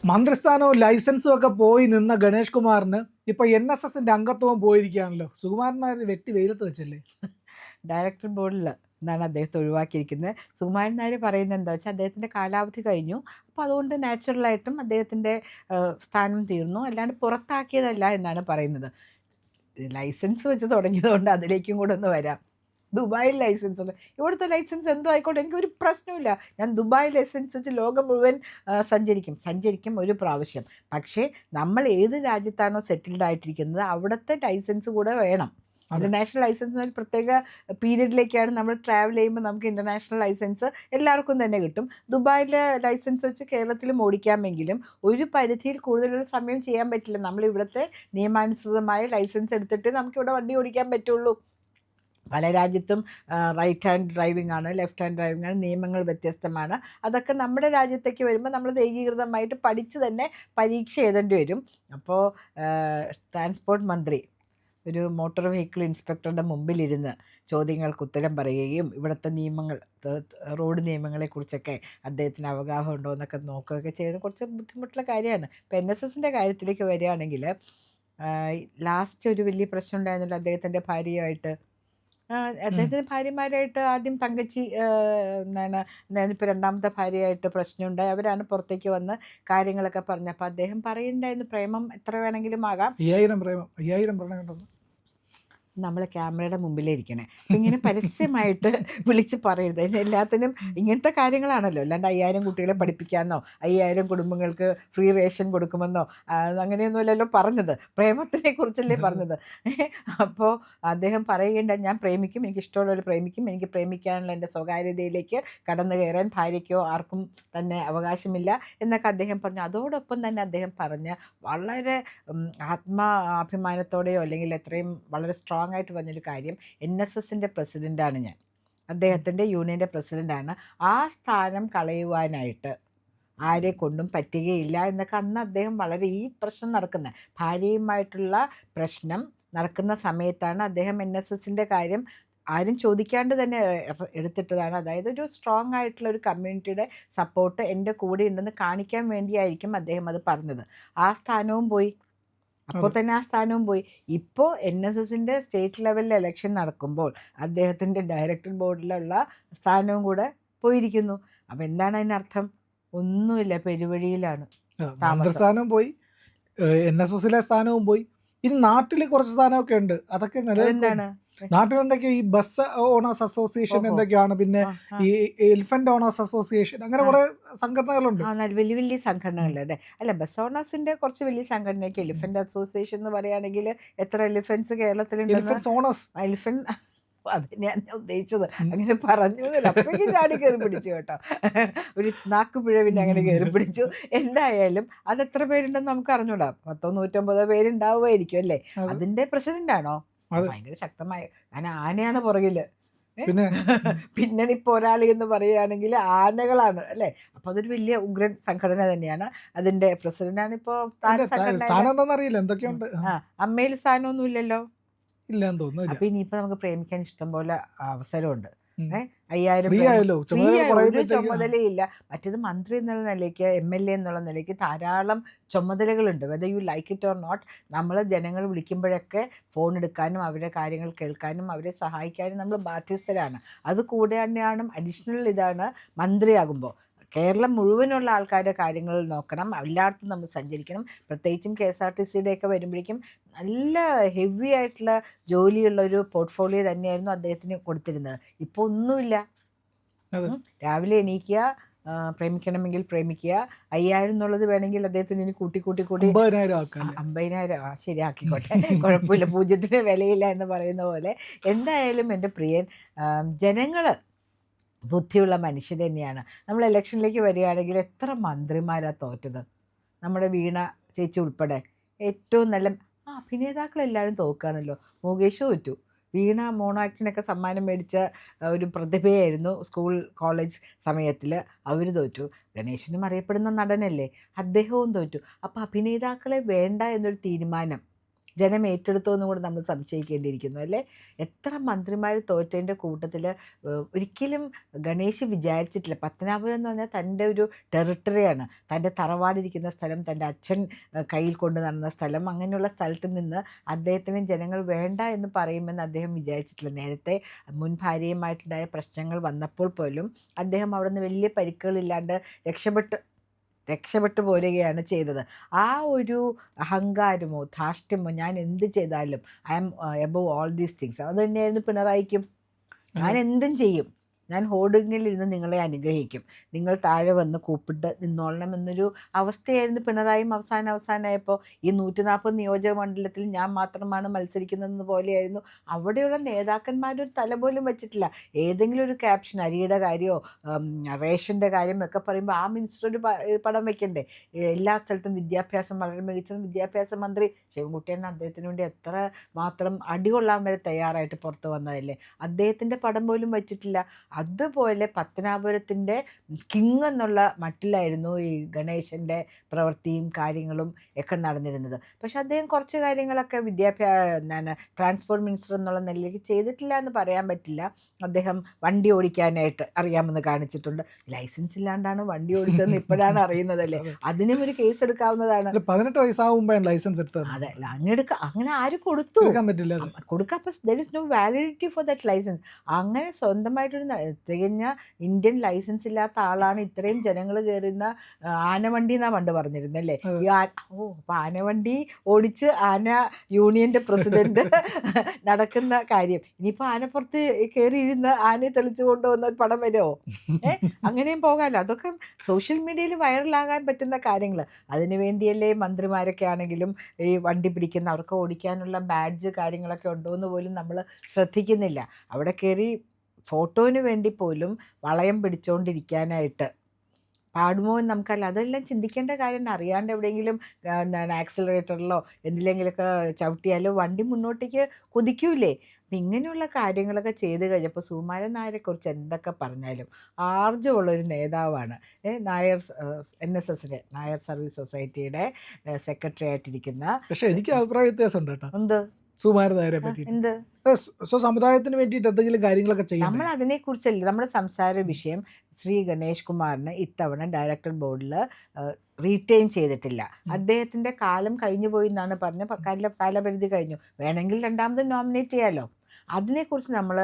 മന്ത്രിസ്ഥാനവും ലൈസൻസും ഒക്കെ പോയി നിന്ന ഗണേഷ് കുമാറിന് ഇപ്പൊ NSSന്റെ അംഗത്വവും പോയിരിക്കുകയാണല്ലോ. സുകുമാരൻ നായർ വെട്ടി വെയിലത്ത് വെച്ചല്ലേ. ഡയറക്ടർ ബോർഡിൽ നിന്നാണ് അദ്ദേഹത്തെ ഒഴിവാക്കിയിരിക്കുന്നത്. സുകുമാരൻ നായർ പറയുന്നത് എന്താ വെച്ചാൽ അദ്ദേഹത്തിൻ്റെ കാലാവധി കഴിഞ്ഞു, അപ്പോൾ അതുകൊണ്ട് നാച്ചുറലായിട്ടും അദ്ദേഹത്തിൻ്റെ സ്ഥാനം തീർന്നു, അല്ലാണ്ട് പുറത്താക്കിയതല്ല എന്നാണ് പറയുന്നത്. ലൈസൻസ് വെച്ച് തുടങ്ങിയതുകൊണ്ട് അതിലേക്കും കൂടെ ഒന്ന് വരാം. ദുബായിൽ ലൈസൻസ് ഉണ്ട്, ഇവിടുത്തെ ലൈസൻസ് എന്തോ ആയിക്കോട്ടെ, എനിക്കൊരു പ്രശ്നമില്ല. ഞാൻ ദുബായ് ലൈസൻസ് വെച്ച് ലോകം മുഴുവൻ സഞ്ചരിക്കും ഒരു പ്രാവശ്യം. പക്ഷേ നമ്മൾ ഏത് രാജ്യത്താണോ സെറ്റിൽഡ് ആയിട്ടിരിക്കുന്നത് അവിടുത്തെ ലൈസൻസ് കൂടെ വേണം. ഇൻ്റർനാഷണൽ ലൈസൻസിന് ഒരു പ്രത്യേക പീരീഡിലേക്കാണ് നമ്മൾ ട്രാവൽ ചെയ്യുമ്പോൾ നമുക്ക് ഇൻ്റർനാഷണൽ ലൈസൻസ് എല്ലാവർക്കും തന്നെ കിട്ടും. ദുബായിലെ ലൈസൻസ് വെച്ച് കേരളത്തിലും ഓടിക്കാമെങ്കിലും ഒരു പരിധിയിൽ കൂടുതലുള്ള സമയം ചെയ്യാൻ പറ്റില്ല. നമ്മൾ ഇവിടുത്തെ നിയമാനുസൃതമായ ലൈസൻസ് എടുത്തിട്ട് നമുക്കിവിടെ വണ്ടി ഓടിക്കാൻ പറ്റുള്ളൂ. പല രാജ്യത്തും റൈറ്റ് ഹാൻഡ് ഡ്രൈവിംഗ് ആണ്, ലെഫ്റ്റ് ഹാൻഡ് ഡ്രൈവിംഗ് ആണ്, നിയമങ്ങൾ വ്യത്യസ്തമാണ്. അതൊക്കെ നമ്മുടെ രാജ്യത്തേക്ക് വരുമ്പോൾ നമ്മൾ ഏകീകൃതമായിട്ട് പഠിച്ച് തന്നെ പരീക്ഷ എഴുതേണ്ടി വരും. അപ്പോൾ ട്രാൻസ്പോർട്ട് മന്ത്രി ഒരു മോട്ടോർ വെഹിക്കിൾ ഇൻസ്പെക്ടറുടെ മുമ്പിലിരുന്ന് ചോദ്യങ്ങൾക്ക് ഉത്തരം പറയുകയും ഇവിടുത്തെ നിയമങ്ങൾ, റോഡ് നിയമങ്ങളെക്കുറിച്ചൊക്കെ അദ്ദേഹത്തിന് അവഗാഹം ഉണ്ടോ എന്നൊക്കെ നോക്കുകയൊക്കെ ചെയ്യുന്നത് കുറച്ച് ബുദ്ധിമുട്ടുള്ള കാര്യമാണ്. ഇപ്പോൾ NSSൻ്റെ കാര്യത്തിലേക്ക് വരികയാണെങ്കിൽ ലാസ്റ്റ് ഒരു വലിയ പ്രശ്നം ഉണ്ടായിരുന്നല്ലോ അദ്ദേഹത്തിൻ്റെ ഭാര്യയായിട്ട്. അദ്ദേഹത്തിന് ഭാര്യമാരായിട്ട് ആദ്യം തങ്കച്ചി ഇപ്പോൾ രണ്ടാമത്തെ ഭാര്യയായിട്ട് പ്രശ്നമുണ്ടായി. അവരാണ് പുറത്തേക്ക് വന്ന് കാര്യങ്ങളൊക്കെ പറഞ്ഞത്. അപ്പോൾ അദ്ദേഹം പറയുന്നുണ്ടായിരുന്നു പ്രേമം എത്ര വേണമെങ്കിലും ആകാം. 5000 പ്രണയം നമ്മൾ ക്യാമറയുടെ മുമ്പിലേ ഇരിക്കണേ. ഇങ്ങനെ പരസ്യമായിട്ട് വിളിച്ച് പറയരുത്. എല്ലാത്തിനും ഇങ്ങനത്തെ കാര്യങ്ങളാണല്ലോ, അല്ലാണ്ട് 5000 കുട്ടികളെ പഠിപ്പിക്കാമെന്നോ 5000 കുടുംബങ്ങൾക്ക് ഫ്രീ റേഷൻ കൊടുക്കുമെന്നോ അങ്ങനെയൊന്നുമല്ലല്ലോ പറഞ്ഞത്. പ്രേമത്തിനെ കുറിച്ചല്ലേ പറഞ്ഞത്. അപ്പോൾ അദ്ദേഹം പറയുകയുണ്ട്, ഞാൻ പ്രേമിക്കും, എനിക്ക് ഇഷ്ടമുള്ളവർ പ്രേമിക്കും, എനിക്ക് പ്രേമിക്കാനുള്ള എൻ്റെ സ്വകാര്യതയിലേക്ക് കടന്നു കയറാൻ ഭാര്യയ്ക്കോ ആർക്കും തന്നെ അവകാശമില്ല എന്നൊക്കെ അദ്ദേഹം പറഞ്ഞു. അതോടൊപ്പം തന്നെ അദ്ദേഹം പറഞ്ഞ വളരെ ആത്മാഭിമാനത്തോടെയോ അല്ലെങ്കിൽ എത്രയും വളരെ സ്ട്രോങ് ആയിട്ട് പറഞ്ഞൊരു കാര്യം, NSSൻ്റെ പ്രസിഡൻ്റാണ് ഞാൻ, അദ്ദേഹത്തിൻ്റെ യൂണിയൻ്റെ പ്രസിഡൻ്റാണ്, ആ സ്ഥാനം കളയുവാനായിട്ട് ആരെ കൊണ്ടും പറ്റുകയില്ല എന്നൊക്കെ അന്ന് അദ്ദേഹം വളരെ ഈ പ്രശ്നം നടക്കുന്ന ഭാര്യയുമായിട്ടുള്ള പ്രശ്നം നടക്കുന്ന സമയത്താണ് അദ്ദേഹം NSSൻ്റെ കാര്യം ആരും ചോദിക്കാണ്ട് തന്നെ എടുത്തിട്ടതാണ്. അതായത് ഒരു സ്ട്രോങ് ആയിട്ടുള്ള ഒരു കമ്മ്യൂണിറ്റിയുടെ സപ്പോർട്ട് എൻ്റെ കൂടെ ഉണ്ടെന്ന് കാണിക്കാൻ വേണ്ടിയായിരിക്കും അദ്ദേഹം അത് പറഞ്ഞത്. ആ സ്ഥാനവും പോയി, അപ്പോൾ തന്നെ ആ സ്ഥാനവും പോയി. ഇപ്പോൾ NSSൻ്റെ സ്റ്റേറ്റ് ലെവലിൽ ഇലക്ഷൻ നടക്കുമ്പോൾ അദ്ദേഹത്തിൻ്റെ ഡയറക്ടർ ബോർഡിലുള്ള സ്ഥാനവും കൂടെ പോയിരിക്കുന്നു. അപ്പോൾ എന്താണ് അതിനർത്ഥം? ഒന്നുമില്ല, പെരുവഴിയിലാണ്. സ്ഥാനവും പോയി, NSSലെ സ്ഥാനവും പോയി. ഇനി നാട്ടിൽ കുറച്ച് സ്ഥാനമൊക്കെ ഉണ്ട്, അതൊക്കെ എന്താണ് നാട്ടിൽ എന്തൊക്കെയാ, ഈ ബസ് ഓണേഴ്സ് അസോസിയേഷൻ എന്തൊക്കെയാണ്, പിന്നെ ഈ എലിഫന്റ് ഓണേഴ്സ് അസോസിയേഷൻ, അങ്ങനെ കുറെ സംഘടനകളുണ്ട്. വലിയ വലിയ സംഘടനകളുണ്ട്. അല്ല, ബസ് ഓണേഴ്സിന്റെ കുറച്ച് വലിയ സംഘടനയൊക്കെ. എലിഫന്റ് അസോസിയേഷൻ എന്ന് പറയുകയാണെങ്കിൽ എത്ര എലിഫന്റ്സ് കേരളത്തിലുണ്ട്? എലിഫന്റ് ഓണേഴ്സ്, എലിഫന്റ്, അത് ഞാൻ ഉദ്ദേശിച്ചത് അങ്ങനെ പറഞ്ഞു. അപ്പോഴേക്കും ചാടി കയറി പിടിച്ചു കേട്ടോ, ഒരു നാക്കുപിഴവിൻ്റെ അങ്ങനെ കയറി പിടിച്ചു. എന്തായാലും അത് എത്ര പേരുണ്ടെന്ന് നമുക്ക് അറിഞ്ഞൂടാ. 150 പേരുണ്ടാവുമായിരിക്കും അല്ലേ. അതിന്റെ പ്രസിഡന്റാണോ? ഭയങ്കര ശക്തമായ, കാരണം ആനയാണ് പുറകില്. പിന്നണി പോരാളി എന്ന് പറയുകയാണെങ്കിൽ ആനകളാണ് അല്ലേ. അപ്പൊ അതൊരു വലിയ ഉഗ്രൻ സംഘടന തന്നെയാണ്. അതിന്റെ പ്രസിഡന്റാണ് ഇപ്പോ. അമ്മയിൽ സ്ഥാനമൊന്നും ഇല്ലല്ലോ, ഇല്ലെന്ന് തോന്നുന്നു. അപ്പൊ ഇനിയിപ്പോ നമുക്ക് പ്രേമിക്കാൻ ഇഷ്ടം പോലെ അവസരമുണ്ട്. 5000 ഒരു ചുമതലയില്ല. മറ്റേത് മന്ത്രി എന്നുള്ള നിലയ്ക്ക്, MLA എന്നുള്ള നിലയ്ക്ക് ധാരാളം ചുമതലകളുണ്ട്. Whether you like it or not, നമ്മൾ ജനങ്ങൾ വിളിക്കുമ്പോഴൊക്കെ ഫോൺ എടുക്കാനും അവരുടെ കാര്യങ്ങൾ കേൾക്കാനും അവരെ സഹായിക്കാനും നമ്മൾ ബാധ്യസ്ഥരാണ്. അത് കൂടെ തന്നെയാണ് അഡീഷണൽ ഇതാണ് മന്ത്രിയാകുമ്പോൾ. കേരളം മുഴുവനുള്ള ആൾക്കാരുടെ കാര്യങ്ങൾ നോക്കണം, എല്ലായിടത്തും നമ്മൾ സഞ്ചരിക്കണം. പ്രത്യേകിച്ചും KSRTCയുടെ ഒക്കെ വരുമ്പോഴേക്കും നല്ല ഹെവി ആയിട്ടുള്ള ജോലിയുള്ളൊരു പോർട്ട്ഫോളിയോ തന്നെയായിരുന്നു അദ്ദേഹത്തിന് കൊടുത്തിരുന്നത്. ഇപ്പോൾ ഒന്നുമില്ല. രാവിലെ എണീക്കുക, പ്രേമിക്കണമെങ്കിൽ പ്രേമിക്കുക. 5000 എന്നുള്ളത് വേണമെങ്കിൽ അദ്ദേഹത്തിന് ഇനി കൂട്ടി 50,000 ശരിയാക്കിക്കോട്ടെ, കുഴപ്പമില്ല, പൂജ്യത്തിന് വിലയില്ല എന്ന് പറയുന്ന പോലെ. എന്തായാലും എൻ്റെ പ്രിയൻ, ജനങ്ങൾ ബുദ്ധിയുള്ള മനുഷ്യർ തന്നെയാണ്. നമ്മൾ ഇലക്ഷനിലേക്ക് വരികയാണെങ്കിൽ എത്ര മന്ത്രിമാരാണ് തോറ്റത്, നമ്മുടെ വീണ ചേച്ചി ഉൾപ്പെടെ. ഏറ്റവും നല്ല അഭിനേതാക്കളെല്ലാവരും തോക്കുകയാണല്ലോ. മുകേഷ് തോറ്റു, വീണ മോണോ ആക്ടിനൊക്കെ സമ്മാനം മേടിച്ച ഒരു പ്രതിഭയായിരുന്നു സ്കൂൾ കോളേജ് സമയത്തിൽ, അവർ തോറ്റു. ഗണേശനും അറിയപ്പെടുന്ന നടനല്ലേ, അദ്ദേഹവും തോറ്റു. അപ്പോൾ അഭിനേതാക്കളെ വേണ്ട എന്നൊരു തീരുമാനം ജനം ഏറ്റെടുത്തോ എന്നും കൂടെ നമ്മൾ സംശയിക്കേണ്ടിയിരിക്കുന്നു അല്ലേ. എത്ര മന്ത്രിമാർ തോറ്റതിൻ്റെ കൂട്ടത്തിൽ ഒരിക്കലും ഗണേശ് വിചാരിച്ചിട്ടില്ല. പത്തനാപുരം എന്ന് പറഞ്ഞാൽ തൻ്റെ ഒരു ടെറിട്ടറിയാണ്, തൻ്റെ തറവാടിരിക്കുന്ന സ്ഥലം, തൻ്റെ അച്ഛൻ കയ്യിൽ കൊണ്ട് നടന്ന സ്ഥലം. അങ്ങനെയുള്ള സ്ഥലത്ത് നിന്ന് അദ്ദേഹത്തിന് ജനങ്ങൾ വേണ്ട എന്ന് പറയുമെന്ന് അദ്ദേഹം വിചാരിച്ചിട്ടില്ല. നേരത്തെ മുൻ ഭാര്യയുമായിട്ടുണ്ടായ പ്രശ്നങ്ങൾ വന്നപ്പോൾ പോലും അദ്ദേഹം അവിടെ നിന്ന് വലിയ പരിക്കുകളില്ലാണ്ട് രക്ഷപ്പെട്ടു പോരുകയാണ് ചെയ്തത്. ആ ഒരു അഹങ്കാരമോ ധാർഷ്ട്യമോ ഞാൻ എന്ത് ചെയ്താലും I am above all these things, അത് തന്നെയായിരുന്നു പിണറായിക്കും. ഞാൻ എന്തും ചെയ്യും, ഞാൻ ഹോർഡിങ്ങിലിരുന്ന് നിങ്ങളെ അനുഗ്രഹിക്കും, നിങ്ങൾ താഴെ വന്ന് കൂപ്പിട്ട് നിന്നോളണം എന്നൊരു അവസ്ഥയായിരുന്നു പിണറായിയും അവസാനമായപ്പോൾ. ഈ 140 നിയോജക മണ്ഡലത്തിൽ ഞാൻ മാത്രമാണ് മത്സരിക്കുന്നത് പോലെയായിരുന്നു. അവിടെയുള്ള നേതാക്കന്മാരൊരു തല പോലും വെച്ചിട്ടില്ല. ഏതെങ്കിലും ഒരു ക്യാപ്ഷൻ, അരിയുടെ കാര്യമോ റേഷൻ്റെ കാര്യം ഒക്കെ പറയുമ്പോൾ ആ മിനിസ്റ്റർ ഒരു പടം വയ്ക്കണ്ടേ. എല്ലാ സ്ഥലത്തും വിദ്യാഭ്യാസം വളരെ മികച്ച വിദ്യാഭ്യാസ മന്ത്രി ശിവൻകുട്ടിയാണ്. അദ്ദേഹത്തിന് വേണ്ടി എത്ര മാത്രം അടികൊള്ളാൻ വരെ തയ്യാറായിട്ട് പുറത്ത് വന്നതല്ലേ. അദ്ദേഹത്തിൻ്റെ പടം പോലും വെച്ചിട്ടില്ല. അതുപോലെ പത്തനാപുരത്തിൻ്റെ കിങ് എന്നുള്ള മട്ടിലായിരുന്നു ഈ ഗണേശൻ്റെ പ്രവൃത്തിയും കാര്യങ്ങളും ഒക്കെ നടന്നിരുന്നത്. പക്ഷെ അദ്ദേഹം കുറച്ച് കാര്യങ്ങളൊക്കെ ട്രാൻസ്പോർട്ട് മിനിസ്റ്റർ എന്നുള്ള നിലയിലേക്ക് ചെയ്തിട്ടില്ല എന്ന് പറയാൻ പറ്റില്ല. അദ്ദേഹം വണ്ടി ഓടിക്കാനായിട്ട് അറിയാമെന്ന് കാണിച്ചിട്ടുണ്ട്. ലൈസൻസ് ഇല്ലാണ്ടാണ് വണ്ടി ഓടിച്ചതെന്ന് ഇപ്പോഴാണ് അറിയുന്നതല്ലേ. അതിനും ഒരു കേസ് എടുക്കാവുന്നതാണ്. 18 വയസ്സാകുമ്പോഴാണ് ലൈസൻസ് എടുത്തത്. അതെ, അങ്ങനെ ആര് കൊടുത്തു? കൊടുക്കാം. അപ്പം there is no validity for that licence. അങ്ങനെ സ്വന്തമായിട്ടൊരു തികഞ്ഞ ഇന്ത്യൻ ലൈസൻസ് ഇല്ലാത്ത ആളാണ് ഇത്രയും ജനങ്ങൾ കയറുന്ന ആനവണ്ടി എന്നാ പണ്ട് പറഞ്ഞിരുന്നല്ലേ. അപ്പം ആനവണ്ടി ഓടിച്ച് ആന യൂണിയൻ്റെ പ്രസിഡന്റ് നടക്കുന്ന കാര്യം. ഇനിയിപ്പോൾ ആനപ്പുറത്ത് കയറിയിരുന്ന് ആനയെ തെളിച്ചു കൊണ്ടുവന്ന ഒരു പടം വരുമോ? അങ്ങനെയും പോകാമല്ലോ. അതൊക്കെ സോഷ്യൽ മീഡിയയിൽ വൈറലാകാൻ പറ്റുന്ന കാര്യങ്ങൾ. അതിനു വേണ്ടിയല്ലേ മന്ത്രിമാരൊക്കെ ആണെങ്കിലും ഈ വണ്ടി പിടിക്കുന്ന, അവർക്ക് ഓടിക്കാനുള്ള ബാഡ്ജ് കാര്യങ്ങളൊക്കെ ഉണ്ടോ എന്ന് പോലും നമ്മൾ ശ്രദ്ധിക്കുന്നില്ല. അവിടെ കയറി ഫോട്ടോന് വേണ്ടി പോലും വളയം പിടിച്ചുകൊണ്ടിരിക്കാനായിട്ട് പാടുമോ എന്ന് നമുക്കല്ല. അതെല്ലാം ചിന്തിക്കേണ്ട കാര്യം. അറിയാണ്ട് എവിടെയെങ്കിലും ആക്സിലറേറ്ററിലോ എന്തിലെങ്കിലൊക്കെ ചവിട്ടിയാലോ വണ്ടി മുന്നോട്ടേക്ക് കുതിക്കൂലേ. അപ്പം ഇങ്ങനെയുള്ള കാര്യങ്ങളൊക്കെ ചെയ്ത് കഴിഞ്ഞപ്പോൾ സുകുമാരൻ നായരെക്കുറിച്ച് എന്തൊക്കെ പറഞ്ഞാലും ആർജവമുള്ളൊരു നേതാവാണ്. നായർ NSSൻ്റെ നായർ സർവീസ് സൊസൈറ്റിയുടെ സെക്രട്ടറി ആയിട്ടിരിക്കുന്ന. പക്ഷേ എനിക്ക് അഭിപ്രായ വ്യത്യാസമുണ്ട് കേട്ടോ. എന്ത് സുകുമാരൻ നായരെ പറ്റി? എന്ത് സമുദായത്തിന് വേണ്ടിയിട്ട് എന്തെങ്കിലും കാര്യങ്ങളൊക്കെ ചെയ്യും. നമ്മൾ അതിനെക്കുറിച്ചല്ല നമ്മുടെ സംസാര വിഷയം. ശ്രീ ഗണേഷ് കുമാറിന് ഇത്തവണ ഡയറക്ടർ ബോർഡിൽ റീറ്റെയിൻ ചെയ്തിട്ടില്ല. അദ്ദേഹത്തിൻ്റെ കാലം കഴിഞ്ഞു പോയി എന്നാണ് പറഞ്ഞ കാലപരിധി കഴിഞ്ഞു. വേണമെങ്കിൽ രണ്ടാമത് നോമിനേറ്റ് ചെയ്യാമല്ലോ. അതിനെക്കുറിച്ച് നമ്മൾ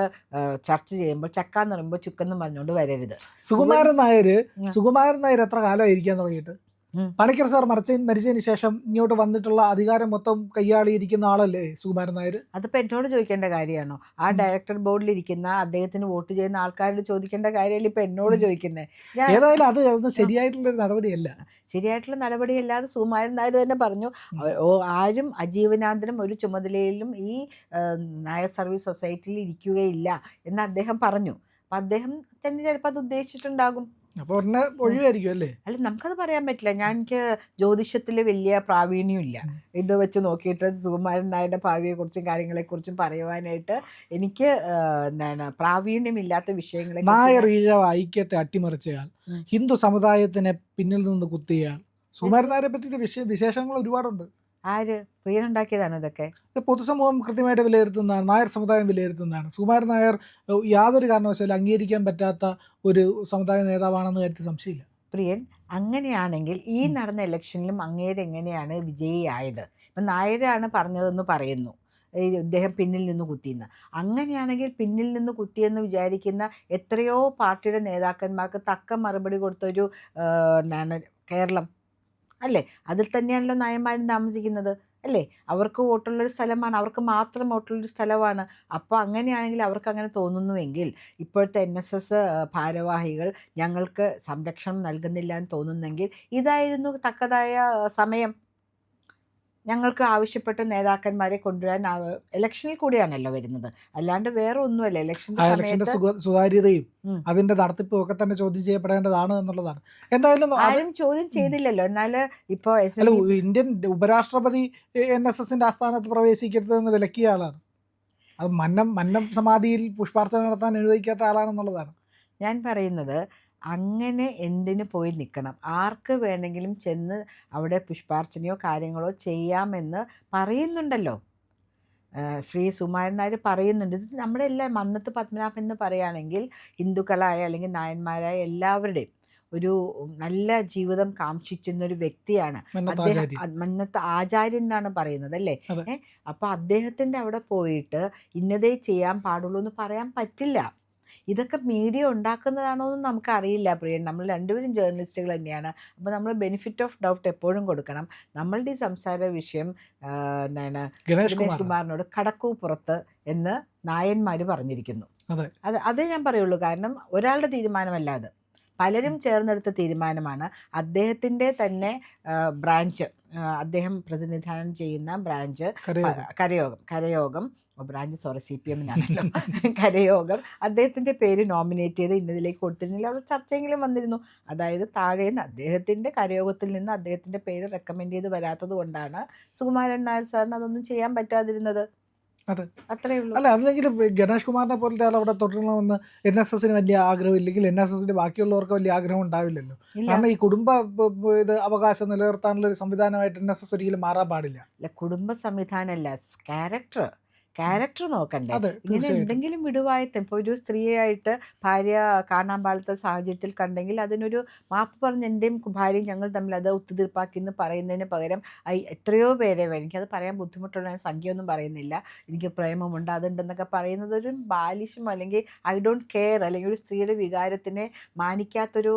ചർച്ച ചെയ്യുമ്പോൾ ചക്കാന്ന് പറയുമ്പോൾ ചുക്കെന്ന് പറഞ്ഞുകൊണ്ട് വരരുത്. സുകുമാരൻ നായർ എത്ര കാലമായിരിക്കാൻ തുടങ്ങിയിട്ട്? പണിക്കർ സാർ മരിച്ചതിന് ശേഷം ഇങ്ങോട്ട് വന്നിട്ടുള്ള അധികാരം മൊത്തം കൈയാളിയിരിക്കുന്ന ആളല്ലേ സുകുമാരൻ നായർ? അതിപ്പോൾ എന്നോട് ചോദിക്കേണ്ട കാര്യമാണോ? ആ ഡയറക്ടർ ബോർഡിലിരിക്കുന്ന അദ്ദേഹത്തിന് വോട്ട് ചെയ്യുന്ന ആൾക്കാരോട് ചോദിക്കേണ്ട കാര്യമല്ല ഇപ്പം എന്നോട് ചോദിക്കുന്നത്. ഏതായാലും അത് ശരിയായിട്ടുള്ളൊരു നടപടിയല്ല. ശരിയായിട്ടുള്ള നടപടിയല്ലാതെ സുകുമാരൻ നായർ തന്നെ പറഞ്ഞു. ആരും അജീവനാന്തരം ഒരു ചുമതലയിലും ഈ നായർ സർവീസ് സൊസൈറ്റിയിൽ ഇരിക്കുകയില്ല എന്ന് അദ്ദേഹം പറഞ്ഞു. അപ്പം അദ്ദേഹം തന്നെ ചിലപ്പോൾ അത് ഉദ്ദേശിച്ചിട്ടുണ്ടാകും. അപ്പോൾ ഉടനെ ഒഴിവായിരിക്കും അല്ലേ? അല്ല, നമുക്കത് പറയാൻ പറ്റില്ല. എനിക്ക് ജ്യോതിഷത്തിൽ വലിയ പ്രാവീണ്യമില്ല. ഇത് വെച്ച് നോക്കിയിട്ട് സുകുമാരൻ നായരുടെ ഭാവിയെക്കുറിച്ചും കാര്യങ്ങളെക്കുറിച്ചും പറയുവാനായിട്ട് എനിക്ക് പ്രാവീണ്യമില്ലാത്ത വിഷയങ്ങളെ. നായർ ഈഴവ ഐക്യത്തെ അട്ടിമറിച്ചയാൾ, ഹിന്ദു സമുദായത്തിനെ പിന്നിൽ നിന്ന് കുത്തിയയാൾ. സുകുമാരൻ നായരെ പറ്റിയിട്ട് വിശേഷങ്ങൾ ഒരുപാടുണ്ട്. ആര് പ്രിയനുണ്ടാക്കിയതാണ് ഇതൊക്കെ? പൊതുസമൂഹം കൃത്യമായിട്ട് വിലയിരുത്തുന്നതാണ്, നായർ സമുദായം വിലയിരുത്തുന്നതാണ്. സുകുമാരൻ നായർ യാതൊരു കാരണവശാലും അംഗീകരിക്കാൻ പറ്റാത്ത ഒരു സമുദായ നേതാവാണെന്ന് കാര്യത്തിൽ സംശയമില്ല. പ്രിയൻ, അങ്ങനെയാണെങ്കിൽ ഈ നടന്ന ഇലക്ഷനിലും അങ്ങേര് എങ്ങനെയാണ് വിജയിയായത്? ഇപ്പം നായരാണ് പറഞ്ഞതെന്ന് പറയുന്നു, ഇദ്ദേഹം പിന്നിൽ നിന്ന് കുത്തിയെന്ന്. അങ്ങനെയാണെങ്കിൽ പിന്നിൽ നിന്ന് കുത്തിയെന്ന് വിചാരിക്കുന്ന എത്രയോ പാർട്ടിയുടെ നേതാക്കന്മാർക്ക് തക്ക മറുപടി കൊടുത്തൊരു കേരളം അല്ലേ? അതിൽ തന്നെയാണല്ലോ നായന്മാരും താമസിക്കുന്നത് അല്ലേ? അവർക്ക് വോട്ടുള്ളൊരു സ്ഥലമാണ്, അവർക്ക് മാത്രം വോട്ടുള്ളൊരു സ്ഥലമാണ്. അപ്പോൾ അങ്ങനെയാണെങ്കിൽ അവർക്ക് അങ്ങനെ തോന്നുന്നുവെങ്കിൽ ഇപ്പോഴത്തെ NSS ഭാരവാഹികൾ ഞങ്ങൾക്ക് സംരക്ഷണം നൽകുന്നില്ല എന്ന് തോന്നുന്നെങ്കിൽ ഇതായിരുന്നു തക്കതായ സമയം. ഞങ്ങൾക്ക് ആവശ്യപ്പെട്ട നേതാക്കന്മാരെ കൊണ്ടുവരാൻ ഇലക്ഷനിൽ കൂടിയാണല്ലോ വരുന്നത്, അല്ലാണ്ട് വേറെ ഒന്നുമല്ല. ഇലക്ഷന്റെ സുതാര്യതയും അതിന്റെ നടത്തിപ്പും ഒക്കെ തന്നെ ചോദ്യം ചെയ്യപ്പെടേണ്ടതാണ് എന്നുള്ളതാണ്. എന്തായാലും ആരും ചോദ്യം ചെയ്തില്ലല്ലോ. എന്നാൽ ഇപ്പോൾ ഇന്ത്യൻ ഉപരാഷ്ട്രപതി NSSന്റെ ആസ്ഥാനത്ത് പ്രവേശിക്കരുതെന്ന് വിലക്കിയ ആളാണ്. അത് മന്നം സമാധിയിൽ പുഷ്പാർച്ചന നടത്താൻ അനുവദിക്കാത്ത ആളാണെന്നുള്ളതാണ് ഞാൻ പറയുന്നത്. അങ്ങനെ എന്തിന് പോയി നിൽക്കണം? ആർക്ക് വേണമെങ്കിലും ചെന്ന് അവിടെ പുഷ്പാർച്ചനയോ കാര്യങ്ങളോ ചെയ്യാമെന്ന് പറയുന്നുണ്ടല്ലോ. ശ്രീ സുകുമാരൻ നായർ പറയുന്നുണ്ട്. ഇത് നമ്മുടെ എല്ലാം മന്നത്ത് പത്മനാഭൻ എന്ന് പറയുകയാണെങ്കിൽ ഹിന്ദുക്കളായ അല്ലെങ്കിൽ നായന്മാരായ എല്ലാവരുടെയും ഒരു നല്ല ജീവിതം കാംക്ഷിച്ചിരുന്നൊരു വ്യക്തിയാണ് അദ്ദേഹം. മന്നത്ത് ആചാര്യൻ എന്നാണ് പറയുന്നത് അല്ലേ. അപ്പോൾ അദ്ദേഹത്തിൻ്റെ അവിടെ പോയിട്ട് ഇന്നതേ ചെയ്യാൻ പാടുള്ളൂ എന്ന് പറയാൻ പറ്റില്ല. ഇതൊക്കെ മീഡിയ ഉണ്ടാക്കുന്നതാണോ എന്ന് നമുക്കറിയില്ല പ്രിയൻ. നമ്മൾ രണ്ടുപേരും ജേർണലിസ്റ്റുകൾ തന്നെയാണ്. അപ്പോൾ നമ്മൾ ബെനിഫിറ്റ് ഓഫ് ഡൗട്ട് എപ്പോഴും കൊടുക്കണം. നമ്മളുടെ ഈ സംസാര വിഷയം എന്താണ്, ഗണേഷ് കുമാറിനോട് കടക്കൂ പുറത്ത് എന്ന് നായന്മാർ പറഞ്ഞിരിക്കുന്നു. അതേ ഞാൻ പറയുള്ളൂ. കാരണം ഒരാളുടെ തീരുമാനമല്ല അത്, പലരും ചേർന്നെടുത്ത തീരുമാനമാണ്. അദ്ദേഹത്തിൻ്റെ തന്നെ ബ്രാഞ്ച്, അദ്ദേഹം പ്രതിനിധാനം ചെയ്യുന്ന ബ്രാഞ്ച് കരയോഗം ബ്രാഞ്ച് CPM കരയോഗം അദ്ദേഹത്തിൻ്റെ പേര് നോമിനേറ്റ് ചെയ്ത് ഇന്നതിലേക്ക് കൊടുത്തിരുന്നില്ല. അവിടെ ചർച്ചയെങ്കിലും വന്നിരുന്നു. അതായത് താഴേന്ന് അദ്ദേഹത്തിൻ്റെ കരയോഗത്തിൽ നിന്ന് അദ്ദേഹത്തിൻ്റെ പേര് റെക്കമെൻഡ് ചെയ്ത് വരാത്തത് കൊണ്ടാണ് സുകുമാരൻ നായർ സാറിന് അതൊന്നും ചെയ്യാൻ പറ്റാതിരുന്നത്. അതെ, അത്രേ ഉള്ളൂ. അല്ല, അല്ലെങ്കിൽ ഗണേഷ് കുമാറിനെ പോലത്തെ ആൾ അവിടെ തുടരണമെന്ന് NSSന് വലിയ ആഗ്രഹം ഇല്ലെങ്കിൽ NSSന്റെ ബാക്കിയുള്ളവർക്ക് വലിയ ആഗ്രഹം ഉണ്ടാവില്ലല്ലോ. കാരണം ഈ കുടുംബ ഇത് അവകാശം നിലനിർത്താനുള്ള ഒരു സംവിധാനമായിട്ട് NSS ഒരിക്കലും മാറാൻ പാടില്ല. കുടുംബ സംവിധാനമല്ല, ക്യാരക്ടർ നോക്കണ്ടേ. ഇങ്ങനെ എന്തെങ്കിലും വിടുവായത്ത് ഇപ്പോൾ ഒരു സ്ത്രീയായിട്ട് ഭാര്യ കാണാൻ പാടാത്ത സാഹചര്യത്തിൽ കണ്ടെങ്കിൽ അതിനൊരു മാപ്പ് പറഞ്ഞ് എൻ്റെയും ഭാര്യയും ഞങ്ങൾ തമ്മിൽ അത് ഒത്തുതീർപ്പാക്കി എന്ന് പറയുന്നതിന് പകരം എത്രയോ പേരെ വേണം, എനിക്കത് പറയാൻ ബുദ്ധിമുട്ടുള്ള, ഞാൻ സംഖ്യയൊന്നും പറയുന്നില്ല, എനിക്ക് പ്രേമമുണ്ട് അതുണ്ടെന്നൊക്കെ പറയുന്നത് ഒരു ബാലിശം അല്ലെങ്കിൽ ഐ ഡോണ്ട് കെയർ അല്ലെങ്കിൽ ഒരു സ്ത്രീയുടെ വികാരത്തിനെ മാനിക്കാത്തൊരു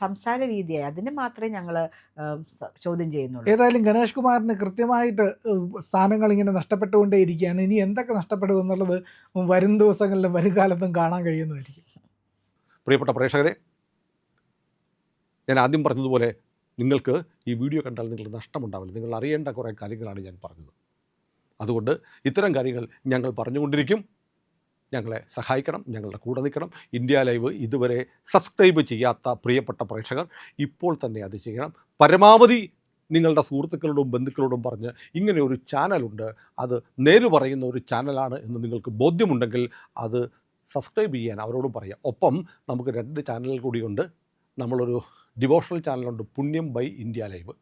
സംസാര രീതിയായി. അതിന് മാത്രമേ ഞങ്ങൾ ചോദ്യം ചെയ്യുന്നുള്ളൂ. ഏതായാലും ഗണേഷ് കുമാറിന് കൃത്യമായിട്ട് സ്ഥാനങ്ങൾ ഇങ്ങനെ നഷ്ടപ്പെട്ടുകൊണ്ടേയിരിക്കുകയാണ്. ഇനി എന്തൊക്കെ നഷ്ടപ്പെടും എന്നുള്ളത് വരും ദിവസങ്ങളിലും വരും കാലത്തും കാണാൻ കഴിയുന്നതായിരിക്കും. പ്രിയപ്പെട്ട പ്രേക്ഷകരെ, ഞാൻ ആദ്യം പറഞ്ഞതുപോലെ നിങ്ങൾക്ക് ഈ വീഡിയോ കണ്ടാൽ നിങ്ങൾക്ക് നഷ്ടമുണ്ടാവില്ല. നിങ്ങൾ അറിയേണ്ട കുറേ കാര്യങ്ങളാണ് ഞാൻ പറഞ്ഞത്. അതുകൊണ്ട് ഇത്തരം കാര്യങ്ങൾ ഞങ്ങൾ പറഞ്ഞുകൊണ്ടിരിക്കും. ഞങ്ങളെ സഹായിക്കണം, ഞങ്ങളുടെ കൂടെ നിൽക്കണം. ഇന്ത്യ ലൈവ് ഇതുവരെ സബ്സ്ക്രൈബ് ചെയ്യാത്ത പ്രിയപ്പെട്ട പ്രേക്ഷകർ ഇപ്പോൾ തന്നെ അത് ചെയ്യണം. പരമാവധി നിങ്ങളുടെ സുഹൃത്തുക്കളോടും ബന്ധുക്കളോടും പറഞ്ഞ് ഇങ്ങനെ ഒരു ചാനലുണ്ട്, അത് നേര് പറയുന്ന ഒരു ചാനലാണ് എന്ന് നിങ്ങൾക്ക് ബോധ്യമുണ്ടെങ്കിൽ അത് സബ്സ്ക്രൈബ് ചെയ്യാൻ അവരോടും പറയാം. ഒപ്പം നമുക്ക് 2 ചാനലുകൾ കൂടിയുണ്ട്. നമ്മളൊരു ഡിവോഷണൽ ചാനലുണ്ട്, പുണ്യം ബൈ ഇന്ത്യ ലൈവ്.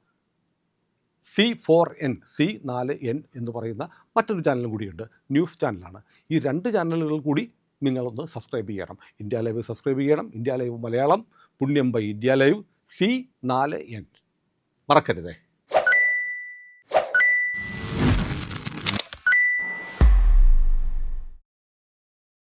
C4N എന്ന് പറയുന്ന മറ്റൊരു ചാനലും കൂടിയുണ്ട്, ന്യൂസ് ചാനലാണ്. ഈ 2 ചാനലുകൾ കൂടി നിങ്ങളൊന്ന് സബ്സ്ക്രൈബ് ചെയ്യണം. ഇന്ത്യ ലൈവ് സബ്സ്ക്രൈബ് ചെയ്യണം. ഇന്ത്യ ലൈവ് മലയാളം, പുണ്യം ബൈ ഇന്ത്യ ലൈവ്, C4N മറക്കരുതേ.